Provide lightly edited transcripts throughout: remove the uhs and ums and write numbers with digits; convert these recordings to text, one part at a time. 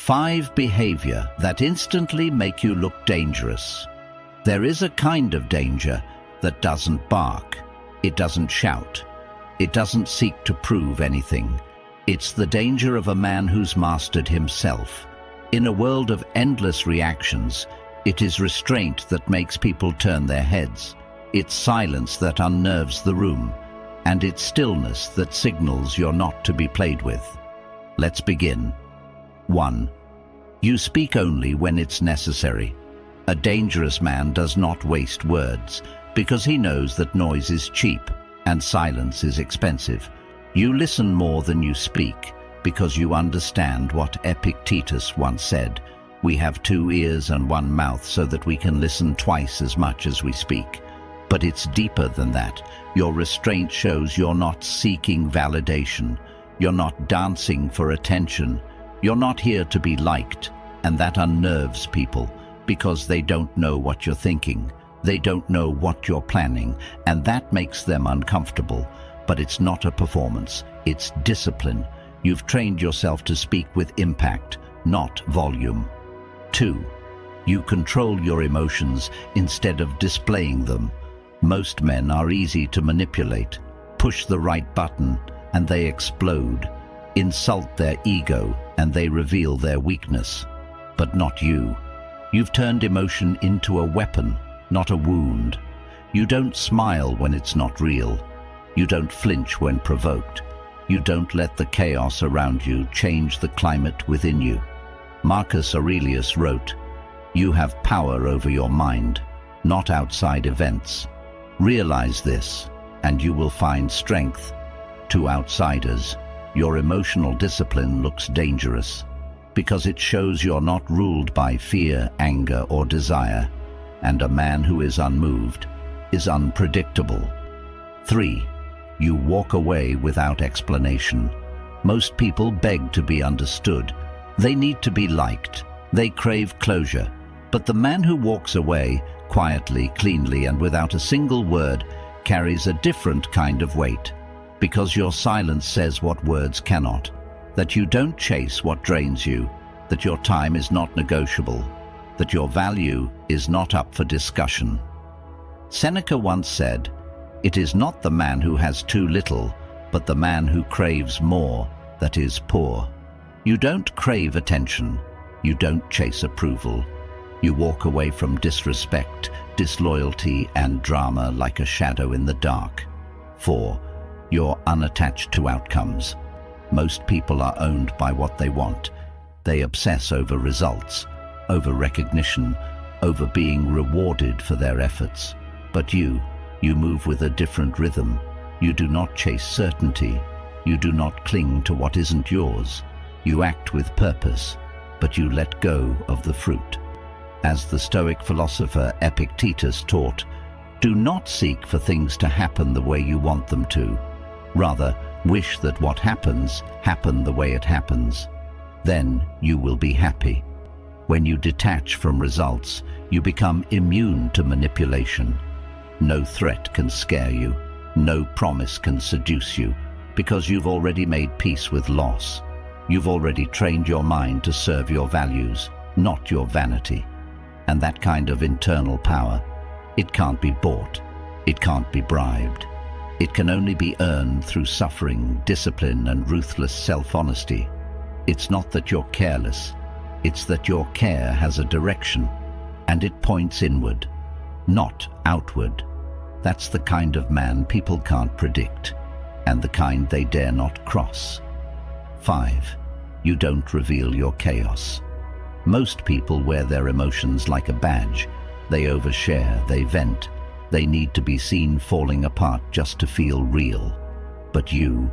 5 behaviors that instantly make you look dangerous. There is a kind of danger that doesn't bark, it doesn't shout, it doesn't seek to prove anything. It's the danger of a man who's mastered himself. In a world of endless reactions, it is restraint that makes people turn their heads. It's silence that unnerves the room, and it's stillness that signals you're not to be played with. Let's begin. 1. You speak only when it's necessary. A dangerous man does not waste words, because he knows that noise is cheap and silence is expensive. You listen more than you speak, because you understand what Epictetus once said: we have 2 ears and 1 mouth so that we can listen twice as much as we speak. But it's deeper than that. Your restraint shows you're not seeking validation. You're not dancing for attention. You're not here to be liked, and that unnerves people because they don't know what you're thinking. They don't know what you're planning, and that makes them uncomfortable. But it's not a performance, it's discipline. You've trained yourself to speak with impact, not volume. 2. You control your emotions instead of displaying them. Most men are easy to manipulate. Push the right button and they explode. Insult their ego and they reveal their weakness. But not you. You've turned emotion into a weapon, not a wound. You don't smile when it's not real. You don't flinch when provoked. You don't let the chaos around you change the climate within you. Marcus Aurelius wrote, "You have power over your mind, not outside events. Realize this, and you will find strength." To outsiders, your emotional discipline looks dangerous because it shows you're not ruled by fear, anger, or desire, and a man who is unmoved is unpredictable. 3. You walk away without explanation. Most people beg to be understood. They need to be liked. They crave closure. But the man who walks away, quietly, cleanly, and without a single word, carries a different kind of weight. Because your silence says what words cannot. That you don't chase what drains you. That your time is not negotiable. That your value is not up for discussion. Seneca once said, "It is not the man who has too little, but the man who craves more that is poor." You don't crave attention. You don't chase approval. You walk away from disrespect, disloyalty, and drama like a shadow in the dark. 4. You're unattached to outcomes. Most people are owned by what they want. They obsess over results, over recognition, over being rewarded for their efforts. But you move with a different rhythm. You do not chase certainty. You do not cling to what isn't yours. You act with purpose, but you let go of the fruit. As the Stoic philosopher Epictetus taught, do not seek for things to happen the way you want them to. Rather, wish that what happens happen the way it happens. Then you will be happy. When you detach from results, you become immune to manipulation. No threat can scare you. No promise can seduce you, because you've already made peace with loss. You've already trained your mind to serve your values, not your vanity. And that kind of internal power, it can't be bought. It can't be bribed. It can only be earned through suffering, discipline, and ruthless self-honesty. It's not that you're careless. It's that your care has a direction, and it points inward, not outward. That's the kind of man people can't predict, and the kind they dare not cross. 5. You don't reveal your chaos. Most people wear their emotions like a badge. They overshare, they vent. They need to be seen falling apart just to feel real. But you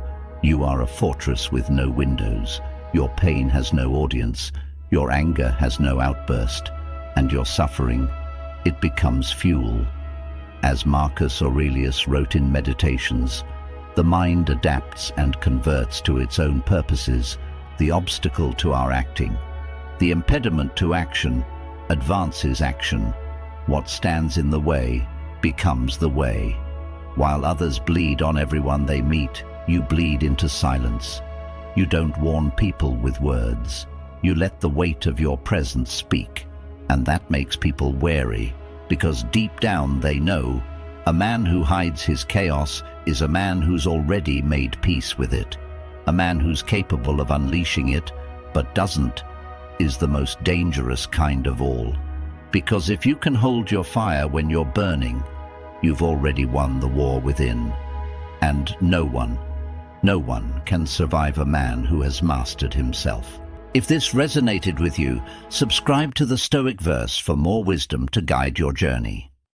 are a fortress with no windows. Your pain has no audience. Your anger has no outburst. And your suffering, it becomes fuel. As Marcus Aurelius wrote in Meditations, the mind adapts and converts to its own purposes, the obstacle to our acting. The impediment to action advances action. What stands in the way becomes the way. While others bleed on everyone they meet, you bleed into silence. You don't warn people with words. You let the weight of your presence speak, and that makes people wary, because deep down they know a man who hides his chaos is a man who's already made peace with it. A man who's capable of unleashing it, but doesn't, is the most dangerous kind of all. Because if you can hold your fire when you're burning, you've already won the war within. And no one can survive a man who has mastered himself. If this resonated with you, subscribe to the Stoic Verse for more wisdom to guide your journey.